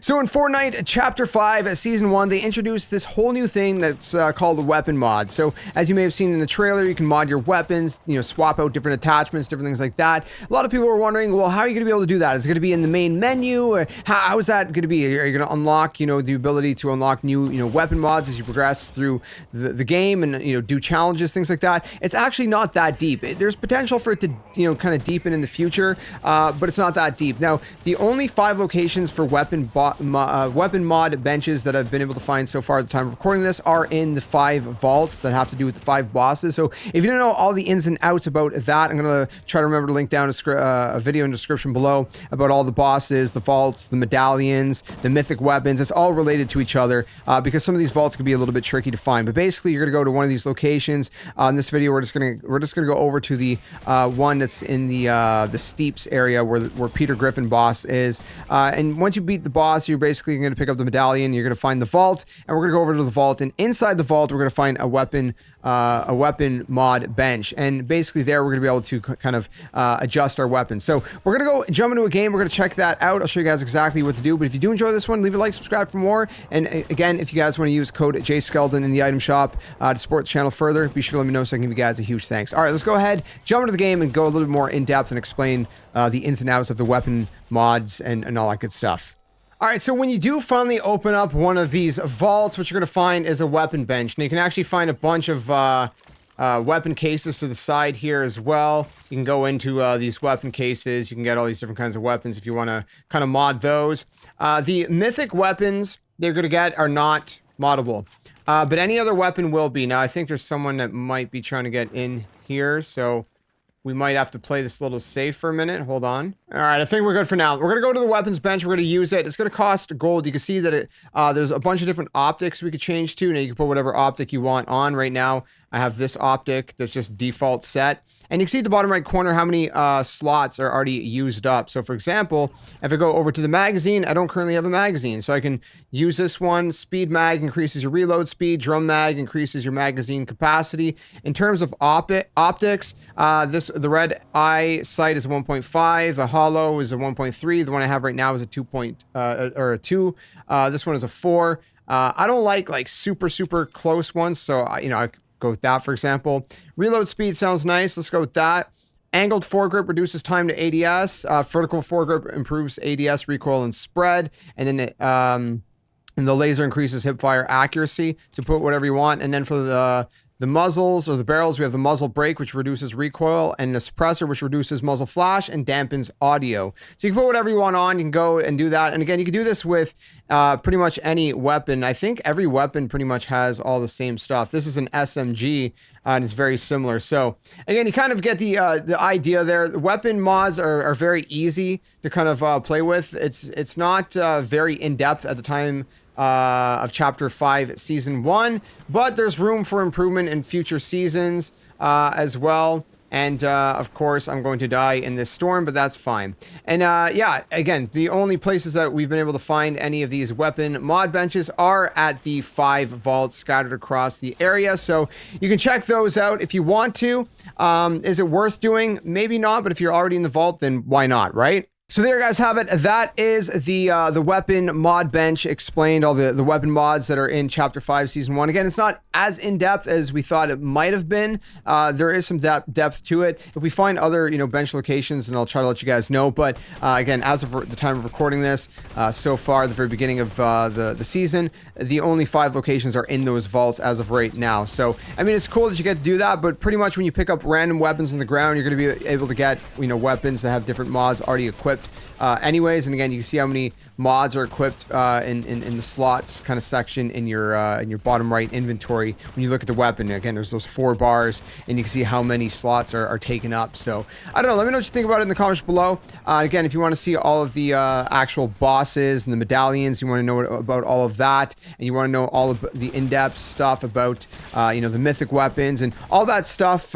So in Fortnite Chapter 5, Season 1, they introduced this whole new thing that's called the weapon mod. So as you may have seen in the trailer, you can mod your weapons, swap out different attachments, different things like that. A lot of people are wondering, well, how are you going to be able to do that? Is it going to be in the main menu? Or how is that going to be? Are you going to unlock, the ability to unlock new, weapon mods as you progress through the game and, do challenges, things like that? It's actually not that deep. There's potential for it to, kind of deepen in the future, but it's not that deep. Now, the only 5 locations for weapon mod benches that I've been able to find so far at the time of recording this are in the 5 vaults that have to do with the 5 bosses. So if you don't know all the ins and outs about that, I'm going to try to remember to link down a video in the description below about all the bosses, the vaults, the medallions, the mythic weapons. It's all related to each other because some of these vaults could be a little bit tricky to find. But basically, you're going to go to one of these locations. In this video, we're just going to go over to the one that's in the steeps area where Peter Griffin boss is. And once you beat the boss, you're basically going to pick up the medallion. You're going to find the vault, and we're going to go over to the vault. And inside the vault, we're going to find a weapon mod bench. And basically, there we're going to be able to kind of adjust our weapons. So we're going to go jump into a game. We're going to check that out. I'll show you guys exactly what to do. But if you do enjoy this one, leave a like, subscribe for more. And again, if you guys want to use code JSkeleton in the item shop to support the channel further, be sure to let me know so I can give you guys a huge thanks. All right, let's go ahead, jump into the game, and go a little bit more in depth and explain the ins and outs of the weapon mods and all that good stuff. All right, so when you do finally open up one of these vaults, what you're going to find is a weapon bench. And you can actually find a bunch of weapon cases to the side here as well. You can go into these weapon cases. You can get all these different kinds of weapons if you want to kind of mod those. The mythic weapons they're going to get are not moddable. But any other weapon will be. Now, I think there's someone that might be trying to get in here, so we might have to play this a little safe for a minute. Hold on. All right, I think we're good for now. We're going to go to the weapons bench. We're going to use it. It's going to cost gold. You can see that there's a bunch of different optics we could change to. Now, you can put whatever optic you want on. Right now, I have this optic that's just default set. And you can see at the bottom right corner how many slots are already used up. So, for example, if I go over to the magazine, I don't currently have a magazine. So I can use this one. Speed mag increases your reload speed. Drum mag increases your magazine capacity. In terms of optics, the red eye sight is a 1.5. The hollow is a 1.3. The one I have right now is a 2. This one is a 4. I don't like super close ones. So, I go with that, for example. Reload speed sounds nice. Let's go with that. Angled foregrip reduces time to ADS. Vertical foregrip improves ADS, recoil, and spread. And then and the laser increases hipfire accuracy. So put whatever you want. And then for the muzzles or the barrels, we have the muzzle brake, which reduces recoil, and the suppressor, which reduces muzzle flash and dampens audio. So you can put whatever you want on. You can go and do that. And again, you can do this with pretty much any weapon. I think every weapon pretty much has all the same stuff. This is an SMG, and it's very similar. So again, you kind of get the idea there. The weapon mods are very easy to kind of play with. It's not very in-depth at the time of Chapter 5, Season 1, but there's room for improvement in future seasons as well. And of course, I'm going to die in this storm, but that's fine. And yeah, again, the only places that we've been able to find any of these weapon mod benches are at the 5 vaults scattered across the area. So you can check those out if you want to. Is it worth doing? Maybe not, but if you're already in the vault, then why not, right? So there you guys have it. That is the weapon mod bench explained, all the weapon mods that are in Chapter 5, Season 1. Again, it's not as in-depth as we thought it might have been. There is some depth to it. If we find other, bench locations, then I'll try to let you guys know. But again, as of the time of recording this, so far, the very beginning of the season, the only 5 locations are in those vaults as of right now. So, I mean, it's cool that you get to do that, but pretty much when you pick up random weapons on the ground, you're going to be able to get, weapons that have different mods already equipped anyways. And again, you can see how many mods are equipped in the slots kind of section in your bottom right inventory. When you look at the weapon, again, there's those 4 bars, and you can see how many slots are taken up. So I don't know, let me know what you think about it in the comments below. Again, if you want to see all of the actual bosses and the medallions, you want to know about all of that, and you want to know all of the in-depth stuff about the mythic weapons and all that stuff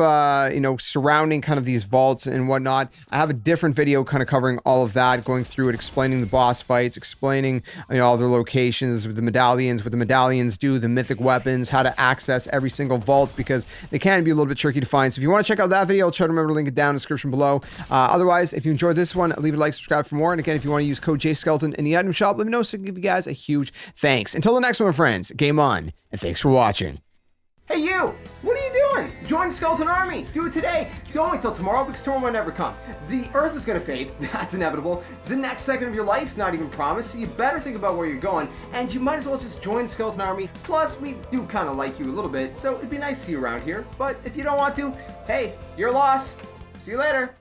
surrounding kind of these vaults and whatnot, I have a different video kind of covering all of that. that, going through it, explaining the boss fights, explaining, you know, all their locations with the medallions, what the medallions do, the mythic weapons, how to access every single vault, because they can be a little bit tricky to find. So if you want to check out that video, I'll try to remember to link it down in the description below. Otherwise, if you enjoyed this one, leave a like, subscribe for more. And again, if you want to use code JSkeleton in the item shop, let me know so I can give you guys a huge thanks. Until the next one, friends, game on, and thanks for watching. Hey you! What are you doing? Join the skeleton army! Do it today! Don't wait till tomorrow, because tomorrow might never come. The earth is gonna fade, that's inevitable. The next second of your life's not even promised, so you better think about where you're going, and you might as well just join the skeleton army. Plus, we do kind of like you a little bit, so it'd be nice to see you around here. But if you don't want to, hey, your loss. See you later.